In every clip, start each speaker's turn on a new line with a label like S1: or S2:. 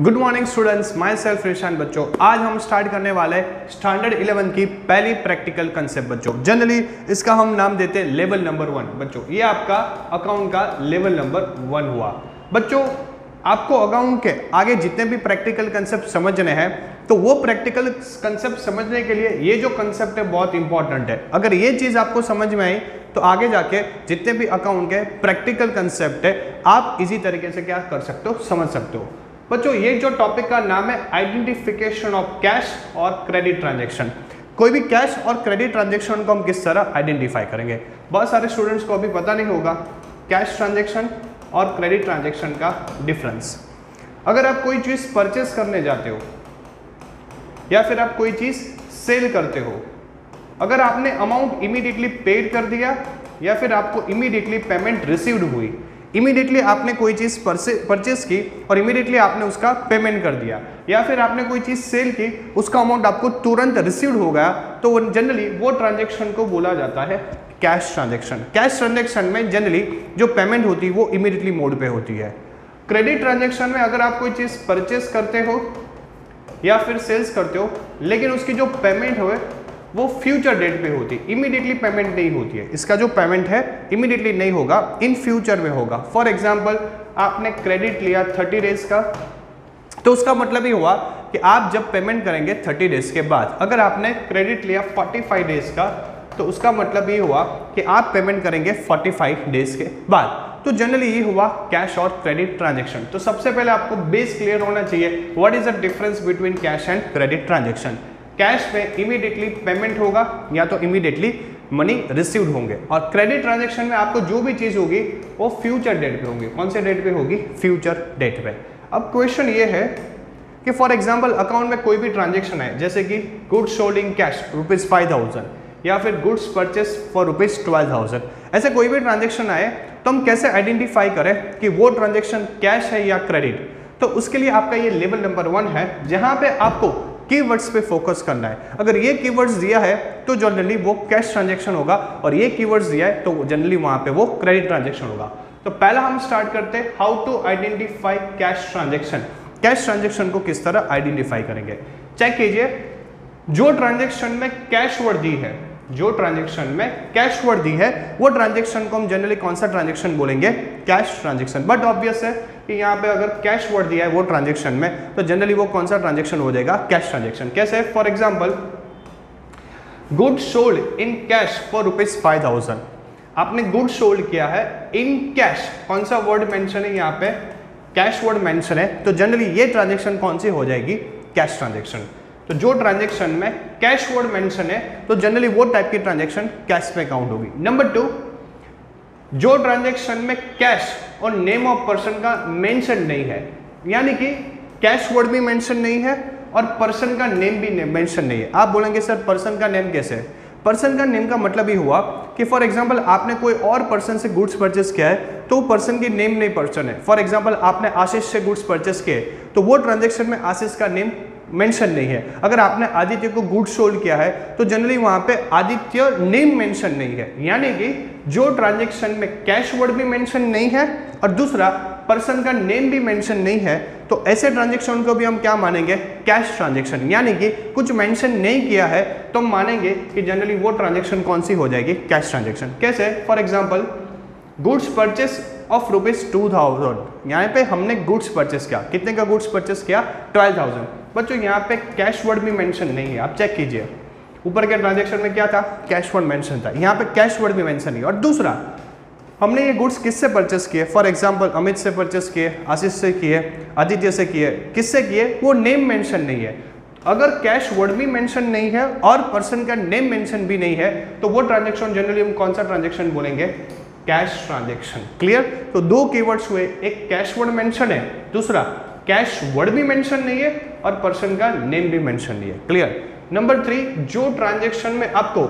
S1: Good morning students, my self Rishan. बच्चों आज हम स्टार्ट करने वाले स्टैंडर्ड 11 की पहली प्रैक्टिकल कंसेप्ट। बच्चों जनरली इसका हम नाम देते हैं लेवल नंबर 1। बच्चों ये आपका अकाउंट का लेवल नंबर 1 हुआ। बच्चों आपको अकाउंट के आगे जितने भी प्रैक्टिकल कंसेप्ट समझने हैं तो वो प्रैक्टिकल कंसेप्ट समझने के लिए ये जो कंसेप्ट है बहुत इंपॉर्टेंट है। अगर ये चीज़ आपको समझ में आई तो आगे जाके जितने भी अकाउंट के प्रैक्टिकल कंसेप्ट है आप इजी तरीके से क्या कर सकते हो, समझ सकते हो। बच्चों ये जो टॉपिक का नाम है आइडेंटिफिकेशन ऑफ कैश और क्रेडिट ट्रांजैक्शन। कोई भी कैश और क्रेडिट ट्रांजैक्शन को हम किस तरह आइडेंटिफाई करेंगे। बहुत सारे स्टूडेंट्स को अभी पता नहीं होगा कैश ट्रांजैक्शन और क्रेडिट ट्रांजैक्शन का डिफरेंस। अगर आप कोई चीज़ परचेस करने जाते हो या फिर आप कोई चीज़ सेल करते हो, अगर आपने अमाउंट इमीडिएटली पेड कर दिया या फिर आपको इमीडिएटली पेमेंट रिसीव्ड हुई, इमीडिएटली आपने कोई चीज़ परचेस की और इमीडिएटली आपने उसका पेमेंट कर दिया, या फिर आपने कोई चीज़ सेल की उसका अमाउंट आपको तुरंत रिसीव्ड हो गया, तो जनरली वो ट्रांजैक्शन को बोला जाता है कैश ट्रांजैक्शन। कैश ट्रांजैक्शन में जनरली जो पेमेंट होती है वो इमीडिएटली मोड पे होती है। क्रेडिट ट्रांजैक्शन में अगर आप कोई चीज़ परचेस करते हो या फिर सेल्स करते हो लेकिन उसकी जो पेमेंट हो वो फ्यूचर डेट पे होती है, इमीडिएटली पेमेंट नहीं होती है। इसका जो पेमेंट है इमीडिएटली नहीं होगा, इन फ्यूचर में होगा। फॉर एग्जांपल आपने क्रेडिट लिया 30 डेज का, तो उसका मतलब ही हुआ कि आप जब पेमेंट करेंगे 30 डेज के बाद। अगर आपने क्रेडिट लिया 45 डेज का तो उसका मतलब ये हुआ कि आप पेमेंट करेंगे 45 डेज के बाद। तो जनरली ये हुआ कैश और क्रेडिट ट्रांजेक्शन। तो सबसे पहले आपको बेस क्लियर होना चाहिए, what is the difference between cash and credit transaction. Cash में इमीडिएटली पेमेंट होगा या तो इमीडिएटली मनी रिसीव्ड होंगे, और क्रेडिट ट्रांजैक्शन में आपको जो भी चीज़ होगी वो फ्यूचर डेट पे होगी। कौन से डेट पे होगी? फ्यूचर डेट पे। अब क्वेश्चन ये है कि फॉर एग्जांपल अकाउंट में कोई भी ट्रांजैक्शन है, जैसे कि गुड्स सोल्ड इन कैश ₹5,000 या फिर गुड्स परचेस फॉर ₹12,000, ऐसे कोई भी ट्रांजैक्शन आए तो हम कैसे आइडेंटिफाई करें कि वो ट्रांजैक्शन कैश है या क्रेडिट। तो उसके लिए आपका ये लेवल नंबर 1 है, जहां पे आपको कीवर्ड्स पे फोकस करना है। अगर ये कीवर्ड्स दिया है तो जनरली वो कैश ट्रांजैक्शन होगा, और ये कीवर्ड्स दिया है तो जनरली वहां पे वो क्रेडिट ट्रांजैक्शन होगा। तो पहला हम स्टार्ट करते हैं how to identify cash transaction. Cash transaction को किस तरह आइडेंटिफाई करेंगे। चेक कीजिए, जो ट्रांजैक्शन में कैश वर्ड दी है, जो ट्रांजैक्शन में कैश वर्ड दी है वो ट्रांजैक्शन को हम जनरली कौन सा ट्रांजैक्शन बोलेंगे? Cash transaction. बट ऑब्वियस है कि यहाँ पे अगर कैश वर्ड दिया है वो ट्रांजैक्शन में, तो जनरली वो कौन सा ट्रांजैक्शन हो जाएगा? Cash transaction. कैसे? For example good sold in cash for ₹5,000। आपने गुड सोल्ड किया है इन कैश, कौन सा वर्ड मेंशन है यहाँ पे? कैश वर्ड मेंशन है, तो जनरली ये ट्रांजैक्शन कौन सी हो जाएगी? Cash transaction. तो जो ट्रांजैक्शन में कैश वर्ड मेंशन है तो जनरली वो टाइप की ट्रांजैक्शन कैश में काउंट होगी। नंबर 2, जो ट्रांजैक्शन में कैश और नेम ऑफ पर्सन का मेंशन नहीं है, यानी कि कैश वर्ड भी मेंशन नहीं है और पर्सन का नेम भी मेंशन नहीं है। आप बोलेंगे सर पर्सन का नेम कैसे? पर्सन का नेम का मतलब ही हुआ कि फॉर एग्जांपल आपने कोई और पर्सन से गुड्स परचेस किया है तो पर्सन की नेम नहीं पर्सन है। फॉर एग्जांपल आपने आशीष से गुड्स परचेस किए तो वो ट्रांजैक्शन में आशीष का नेम मेंशन नहीं है। अगर आपने आदित्य को गुड्स सोल्ड किया है तो जनरली वहां पे आदित्य नेम मेंशन नहीं है, यानी कि जो ट्रांजैक्शन में कैश वर्ड भी मेंशन नहीं है और दूसरा पर्सन का नेम भी मेंशन नहीं है, तो ऐसे ट्रांजैक्शन को भी हम क्या मानेंगे? Cash transaction. यानी कि कुछ मेंशन नहीं किया है तो हम मानेंगे कि जनरली वो ट्रांजैक्शन कौन सी हो जाएगी? Cash transaction. कैसे? For example goods purchase of ₹2,000, यहाँ पे हमने गुड्स परचेस किया। कितने का गुड्स परचेस किया? 12,000। बच्चों यहाँ पे कैश वर्ड भी मेंशन नहीं है, आप चेक कीजिए। ऊपर के ट्रांजैक्शन में क्या था? कैश वर्ड मेंशन था, यहाँ पे कैश वर्ड भी मेंशन नहीं। और दूसरा, हमने ये गुड्स किससे परचेस किए? फॉर एग्जांपल अमित से परचेस किए, आशीष से किए, आदित्य से किए, किससे किए? वो नेम मेंशन नहीं है। अगर कैश वर्ड भी मेंशन नहीं है और पर्सन का नेम मेंशन भी नहीं है तो वो ट्रांजैक्शन जनरली हम कौन सा ट्रांजैक्शन बोलेंगे? Cash transaction. क्लियर? तो 2 कीवर्ड्स हुए, एक कैश वर्ड मेंशन है, दूसरा कैश वर्ड भी मेंशन नहीं है और पर्सन का नेम भी मेंशन नहीं है। क्लियर? नंबर 3, जो ट्रांजैक्शन में आपको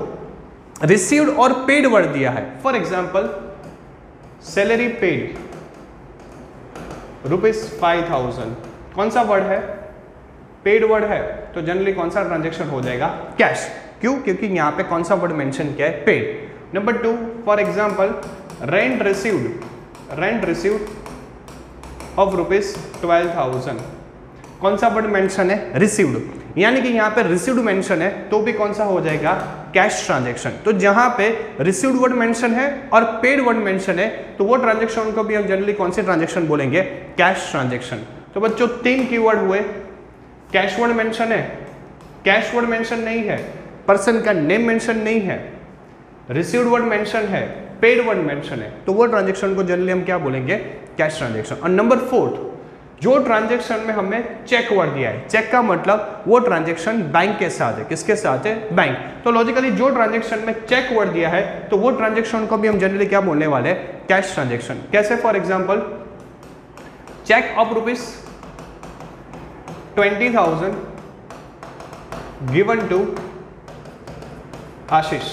S1: रिसीव्ड और पेड वर्ड दिया है, फॉर एग्जांपल सैलरी पेड ₹5,000, कौन सा वर्ड है? पेड वर्ड है, तो जनरली कौन सा ट्रांजैक्शन हो जाएगा? कैश। क्यों? क्योंकि यहाँ पे कौन सा वर्ड मेंशन किया है? Paid. Number 2, for example rent received of ₹12,000, कौन सा वर्ड मेंशन है, रिसीव्ड, यानी कि यहाँ पे रिसीव्ड मेंशन है तो भी कौन सा हो जाएगा, कैश ट्रांजेक्शन। तो जहाँ पे रिसीव्ड वर्ड मेंशन है और पेड वर्ड मेंशन है तो वो ट्रांजेक्शन को भी हम जनरली कौन सी ट्रांजेक्शन बोलेंगे, कैश ट्रांजेक्शन। तो बच्चों 3 कीवर्ड हुए, कैश वर्ड मेंशन है, कैश वर्ड मेंशन नहीं है, पर्सन का नेम मेंशन नहीं है, रिसीव्ड वर्ड मेंशन है, पेड वर्ड मेंशन है, तो वो ट्रांजेक्शन को जनरली हम क्या बोलेंगे, कैश ट्रांजेक्शन। और नंबर 4, जो ट्रांजेक्शन में हमें चेक वर्ड दिया है, चेक का मतलब वो ट्रांजेक्शन बैंक के साथ है, किसके साथ है, बैंक। तो लॉजिकली जो ट्रांजेक्शन में चेक वर्ड दिया है तो वो ट्रांजेक्शन को भी हम जनरली क्या बोलने वाले हैं, कैश ट्रांजेक्शन। कैसे, for example cheque of ₹20,000 given to Ashish,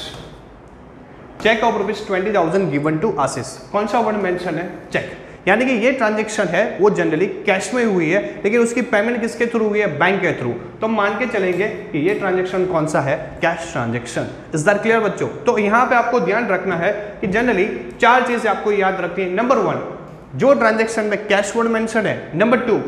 S1: cheque of ₹20,000 given to Ashish, कौन सा वर्ड मेंशन है, चेक। यानी कि ये ट्रांजेक्शन है वो जनरली कैश में हुई है लेकिन उसकी पेमेंट किसके थ्रू हुई है, बैंक के थ्रू। तो मान के चलेंगे कि ये ट्रांजेक्शन कौन सा है, cash transaction. Is that clear बच्चों? तो यहाँ पे आपको ध्यान रखना है कि जनरली 4 चीजें आपको याद रखनी है। नंबर 1, जो ट्रांजेक्शन में कैश वर्ड मेंशन है। नंबर 2,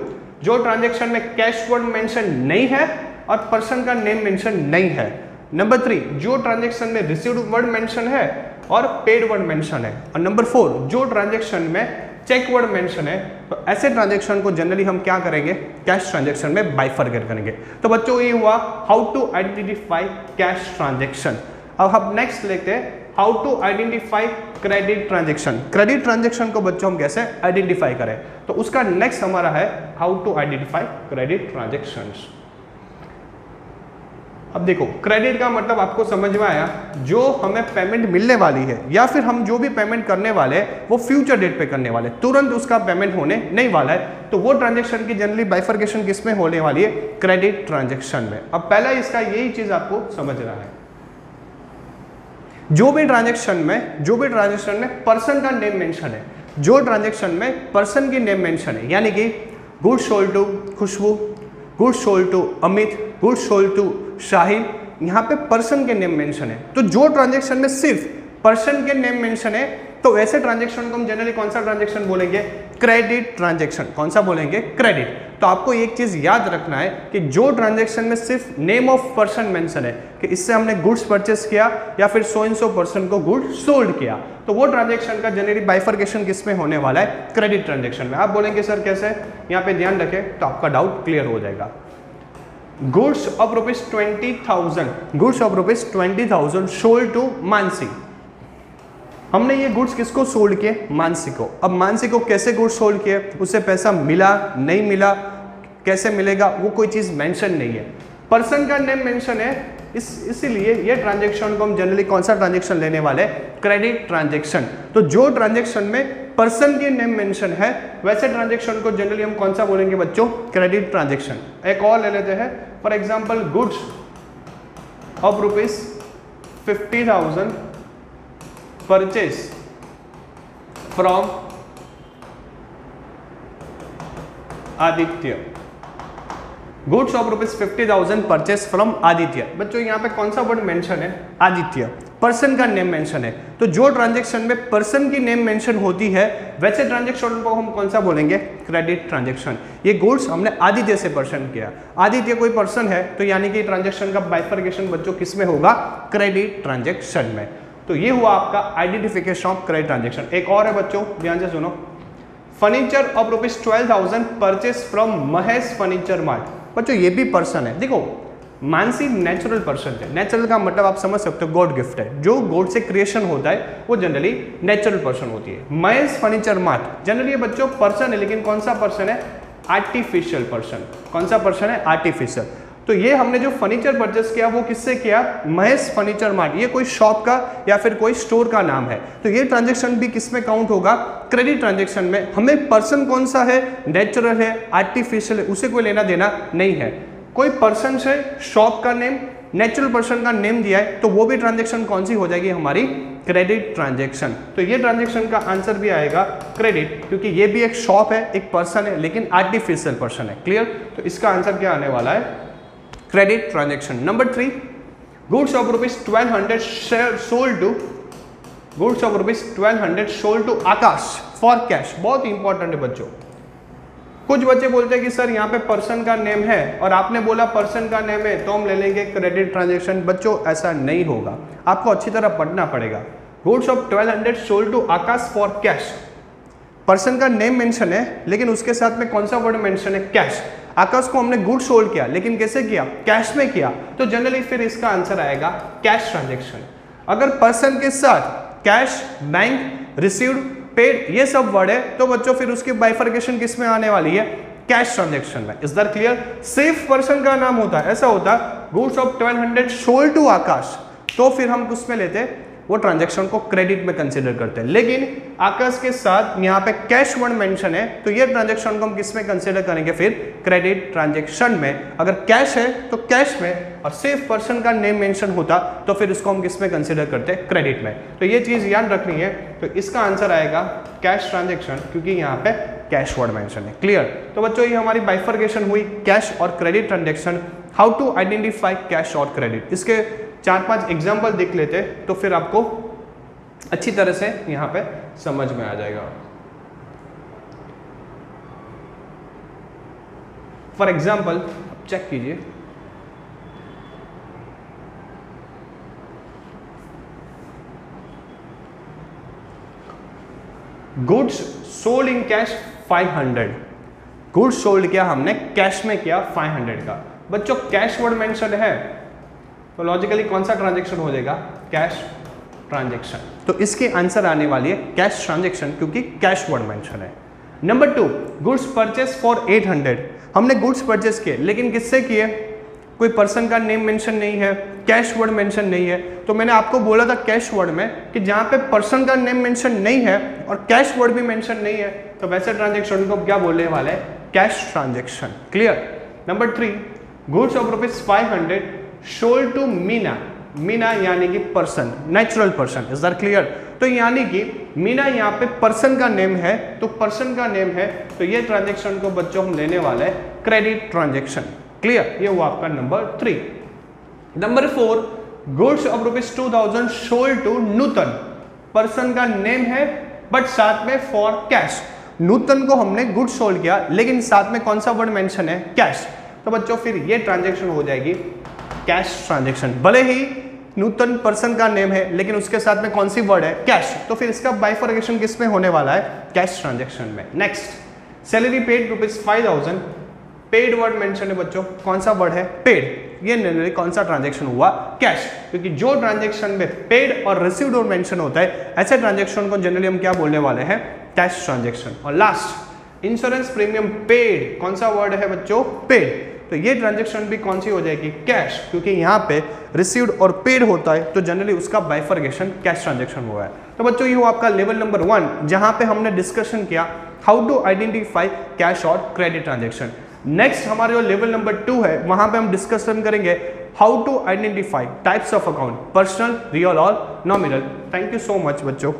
S1: जो ट्रांजेक्शन में कैश वर्ड मेंशन नहीं है और पर्सन का नेम मेंशन नहीं है। नंबर 3, जो ट्रांजेक्शन में रिसीव्ड वर्ड मेंशन है और पेड वर्ड मेंशन है। और नंबर 4, जो ट्रांजेक्शन में चेक वर्ड मेंशन है। तो ऐसे ट्रांजेक्शन को जनरली हम क्या करेंगे, कैश ट्रांजेक्शन में बाइफरकेट करेंगे। तो बच्चों ये हुआ how to identify cash transaction. अब हम नेक्स्ट लेते हैं how to identify credit transaction. Credit transaction को बच्चों हम कैसे आइडेंटिफाई करें, तो उसका नेक्स्ट हमारा है how to identify credit transactions. अब देखो, क्रेडिट का मतलब आपको समझ में आया, जो हमें पेमेंट मिलने वाली है या फिर हम जो भी पेमेंट करने वाले हैं वो फ्यूचर डेट पे करने वाले, तुरंत उसका पेमेंट होने नहीं वाला है, तो वो ट्रांजेक्शन की जनरली बाइफरकेशन किस में होने वाली है, क्रेडिट ट्रांजेक्शन में। अब पहला इसका यही चीज आपको समझना है, जो भी ट्रांजेक्शन में पर्सन का नेम मेंशन है, जो ट्रांजेक्शन में पर्सन की नेम मेंशन है, यानी कि goods sold to Khushboo, goods sold to Amit, goods sold to Shahil, यहाँ पे पर्सन के नेम मेंशन है। तो जो ट्रांजेक्शन में सिर्फ पर्सन के नेम मेंशन है तो ऐसे ट्रांजेक्शन को हम जनरली कौन सा ट्रांजेक्शन बोलेंगे, क्रेडिट ट्रांजेक्शन। कौन सा बोलेंगे, क्रेडिट। तो आपको एक चीज याद रखना है कि जो ट्रांजेक्शन में सिर्फ नेम ऑफ पर्सन मेंशन है कि इससे हमने गुड्स परचेस किया या फिर सो एंड सो पर्सन को गुड्स सोल्ड किया, तो वो ट्रांजेक्शन का जनरली बाइफरकेशन किस में होने वाला है, क्रेडिट ट्रांजेक्शन में। आप बोलेंगे सर कैसे, यहाँ पे ध्यान रखें तो आपका डाउट क्लियर हो जाएगा। Goods of ₹20,000 sold to Mansi, हमने ये गुड्स किसको सोल्ड किए, मानसी को। अब मानसी को कैसे गुड्स सोल्ड किए, उसे पैसा मिला नहीं मिला, कैसे मिलेगा, वो कोई चीज मेंशन नहीं है, पर्सन का नेम मेंशन है, इसीलिए ये ट्रांजेक्शन को हम जनरली कौन सा ट्रांजेक्शन लेने वाले, क्रेडिट ट्रांजेक्शन। तो जो ट्रांजेक्शन में पर्सन की नेम मेंशन है वैसे ट्रांजेक्शन को जनरली हम कौन सा बोलेंगे बच्चों, क्रेडिट ट्रांजेक्शन। एक और ले लेते हैं, for example goods of ₹50,000 purchase from Aditya, goods of ₹50,000 purchase from Aditya. बच्चों यहाँ पे कौन सा वर्ड मेंशन है, आदित्य, पर्सन का नेम मेंशन है। तो जो ट्रांजेक्शन में पर्सन की नेम मेंशन होती है वैसे ट्रांजेक्शन को हम कौन सा बोलेंगे, क्रेडिट ट्रांजेक्शन। ये गुड्स हमने आदित्य से पर्सन किया, आदित्य कोई पर्सन है तो यानी कि ट्रांजेक्शन का बाइफरकेशन बच्चों किस में होगा, क्रेडिट ट्रांजेक्शन में। तो ये हुआ आपका आइडेंटिफिकेशन ऑफ क्रेडिट ट्रांजेक्शन। एक और है बच्चों, ध्यान से सुनो, furniture of ₹12,000 purchase from Mahesh furniture mart. बच्चों ये भी पर्सन है। देखो मानसी नेचुरल पर्सन है, नेचुरल का मतलब आप समझ सकते हो गॉड गिफ्ट है, जो गॉड से क्रिएशन होता है वो जनरली नेचुरल पर्सन होती है। महेश फर्नीचर मार्ट जनरली ये बच्चों पर्सन है, लेकिन कौन सा पर्सन है, आर्टिफिशियल पर्सन। कौन सा पर्सन है, आर्टिफिशियल। तो ये हमने जो फर्नीचर परचेस किया वो किससे किया, महेश फर्नीचर मार्ट, ये कोई शॉप का या फिर कोई स्टोर का नाम है। तो ये ट्रांजेक्शन भी किस में काउंट होगा, क्रेडिट ट्रांजेक्शन में। हमें पर्सन कौन सा है, नेचुरल है, आर्टिफिशियल है, उसे कोई लेना देना नहीं है। कोई पर्सन से शॉप का नेम, नेचुरल पर्सन का नेम दिया है तो वो भी ट्रांजेक्शन कौन सी हो जाएगी, हमारी क्रेडिट ट्रांजेक्शन। तो ये ट्रांजेक्शन का आंसर भी आएगा क्रेडिट, क्योंकि ये भी एक शॉप है, एक पर्सन है, लेकिन आर्टिफिशियल पर्सन है। क्लियर? तो इसका आंसर क्या आने वाला है, credit transaction. Number 3, goods of ₹1200 sold to, goods of ₹1200 sold to Aakash for cash. बहुत इंपॉर्टेंट है बच्चों, कुछ बच्चे बोलते हैं कि सर यहाँ पे पर्सन का नेम है और आपने बोला पर्सन का नेम है तो हम ले लेंगे क्रेडिट ट्रांजेक्शन। बच्चों ऐसा नहीं होगा, आपको अच्छी तरह पढ़ना पड़ेगा। Goods of 1200 sold to Aakash for cash, person का नेम मेंशन है लेकिन उसके साथ में कौन सा वर्ड मेंशन है, कैश। आकाश को हमने गुड सोल्ड किया, लेकिन कैसे किया, कैश में किया, तो जनरली फिर इसका आंसर आएगा कैश ट्रांजेक्शन। अगर पर्सन के साथ कैश, बैंक, रिसीव्ड, पेड ये सब वर्ड है तो बच्चों फिर उसकी बाइफर्केशन किस में आने वाली है, कैश ट्रांजेक्शन में। Is that clear? सिर्फ पर्सन का नाम होता है, ऐसा होता गुड्स ऑफ 1200 सोल्ड टू आकाश, तो फिर हम उसमें लेते वो ट्रांजैक्शन को क्रेडिट में कंसीडर करते हैं। लेकिन आकाश के साथ यहाँ पे कैश वर्ड मेंशन है तो ये ट्रांजैक्शन को हम किस में कंसीडर करेंगे, फिर क्रेडिट ट्रांजैक्शन में। अगर कैश है तो कैश में, और सिर्फ पर्सन का नेम मेंशन होता तो फिर उसको हम किस में कंसीडर करते हैं, क्रेडिट में। तो ये चीज याद रखनी है। तो इसका आंसर आएगा कैश ट्रांजेक्शन, क्योंकि यहाँ पे कैश वर्ड मेंशन है। क्लियर? तो बच्चों ये हमारी बाइफर्केशन हुई कैश और credit transaction. How to identify cash और क्रेडिट, इसके 4-5 एग्जाम्पल देख लेते तो फिर आपको अच्छी तरह से यहां पे समझ में आ जाएगा। फॉर एग्जाम्पल चेक कीजिए, goods sold in cash 500, goods sold किया हमने कैश में किया 500 का। बच्चों कैश वर्ड मेंशन है तो लॉजिकली कौन सा ट्रांजैक्शन हो जाएगा, कैश ट्रांजैक्शन। तो इसके आंसर आने वाली है कैश ट्रांजैक्शन, क्योंकि कैश वर्ड मेंशन है। नंबर 2, गुड्स परचेस फॉर 800, हमने गुड्स परचेस किए लेकिन किससे किए, कोई पर्सन का नेम मेंशन नहीं है, कैश वर्ड मेंशन नहीं है। तो मैंने आपको बोला था कैश वर्ड में कि जहां पे पर्सन का नेम मेंशन नहीं है और कैश वर्ड भी मेंशन नहीं है तो वैसे ट्रांजैक्शन को क्या बोलने वाले हैं, cash transaction. Clear? Number 3, goods of ₹500 sold to Meena, Meena यानी कि person, natural person. Is that clear? तो यानी कि मीना यहाँ पे पर्सन का नेम है, तो पर्सन का नेम है तो ये ट्रांजैक्शन को बच्चों हम लेने वाले हैं क्रेडिट ट्रांजैक्शन। क्लियर? ये हुआ आपका number 3। Number 4, goods of ₹2000 sold to Nutan, person का नेम है बट साथ में फॉर कैश। नूतन को हमने गुड्स सोल्ड किया लेकिन साथ में कौन सा वर्ड मेंशन है, कैश। तो बच्चों फिर ये ट्रांजैक्शन हो जाएगी कैश ट्रांजैक्शन। भले ही नूतन पर्सन का नेम है लेकिन उसके साथ में कौन सी वर्ड है, कैश, तो फिर इसका बाइफर्केशन किस में होने वाला है, कैश ट्रांजैक्शन में। Next, salary paid ₹5000, paid word mention है बच्चों, कौन सा वर्ड है, पेड। ये जनरली कौन सा ट्रांजैक्शन हुआ, कैश, क्योंकि जो ट्रांजैक्शन में पेड और रिसीव्ड और मेंशन होता है ऐसे ट्रांजैक्शन को जनरली हम क्या बोलने वाले हैं, कैश ट्रांजैक्शन। और लास्ट, इंश्योरेंस प्रीमियम पेड, कौन सा वर्ड है बच्चों, पेड। तो ये ट्रांजैक्शन भी कौन सी हो जाएगी, कैश, क्योंकि यहाँ पे रिसीव्ड और पेड होता है तो जनरली उसका बाइफर्केशन कैश ट्रांजैक्शन हुआ है। तो बच्चों ये हुआ आपका लेवल नंबर 1, जहां पे हमने डिस्कशन किया हाउ टू आइडेंटिफाई कैश और क्रेडिट ट्रांजैक्शन। नेक्स्ट हमारे जो लेवल नंबर 2 है वहां पे हम डिस्कशन करेंगे how to identify types of account, personal, real और nominal. Thank you so much बच्चों।